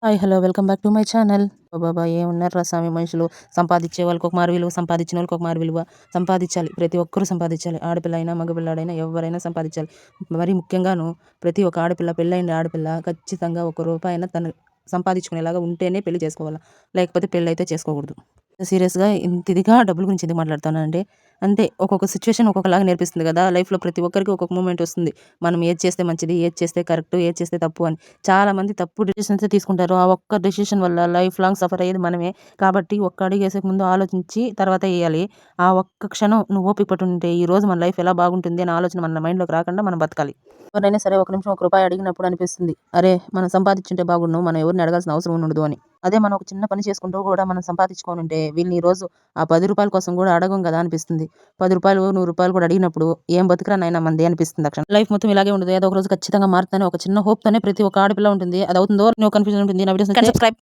Hi hello welcome back to my channel. బాబా ఏమున్నారా స్వామి మనుషులు. సంపాదించే వాళ్ళకి ఒక మారు విలువ, సంపాదించిన వాళ్ళకి ఒక మారు విలువ. సంపాదించాలి, ప్రతి ఒక్కరూ సంపాదించాలి. ఆడపిల్ల అయినా మగపిల్లాడైనా ఎవరైనా సంపాదించాలి. మరి ముఖ్యంగాను ప్రతి ఒక్క ఆడపిల్ల, పెళ్ళైన ఆడపిల్ల ఖచ్చితంగా ఒక రూపాయైనా తను సంపాదించుకునేలాగా ఉంటేనే పెళ్లి చేసుకోవాలా, లేకపోతే పెళ్ళి అయితే చేసుకోకూడదు. సీరియస్గా ఇంత ఇదిగా డబ్బుల గురించి ఎందుకు మాట్లాడుతానంటే, అంతే ఒక్కొక్క సిచ్యువేషన్ ఒక్కొక్కలాగా నేర్పిస్తుంది కదా. లైఫ్లో ప్రతి ఒక్కరికి ఒక్కొక్క మూమెంట్ వస్తుంది. మనం ఏది చేస్తే మంచిది, ఏది చేస్తే కరెక్ట్, ఏది చేస్తే తప్పు అని. చాలా మంది తప్పు డెసిషన్స్ తీసుకుంటారు. ఆ ఒక్క డెసిషన్ వల్ల లైఫ్ లాంగ్ సఫర్ అయ్యేది మనమే. కాబట్టి ఒక్క అడుగు వేసే ముందు ఆలోచించి తర్వాత వేయాలి. ఆ ఒక్క క్షణం నువ్వు ఓపిక పట్టి ఉంటే ఈ రోజు మన లైఫ్ ఎలా బాగుంటుంది అనే ఆలోచన మన మైండ్లోకి రాకుండా మనం బతకాలి. ఎవరైనా సరే ఒక నిమిషం ఒక రూపాయి అడిగినప్పుడు అనిపిస్తుంది, అరే మనం సంపాదించుంటే బాగుండు, మనం ఎవరిని అడగాల్సిన అవసరం ఉండదు అని. అదే మనం ఒక చిన్న పని చేసుకుంటూ కూడా మనం సంపాదించుకొని ఉంటే వీళ్ళని ఈ రోజు ఆ 10 రూపాయల కోసం కూడా అడగం కదా అనిపిస్తుంది. 10 రూపాయలు 100 రూపాయలు కూడా అడిగినప్పుడు ఏం బతుకురా నాయనా మంది అనిపిస్తుంది. అక్షరం లైఫ్ మొత్తం ఇలాగే ఉండదు. ఏదో ఒక రోజు ఖచ్చితంగా మారుతానే ఒక చిన్న హోప్ తోనే ప్రతి ఒక్క ఆడపిల్ల ఉంటుంది. అది అవుతుందో కన్ఫ్యూజన్ ఉంటుంది. నా వీడియోస్ సబ్స్క్రైబ్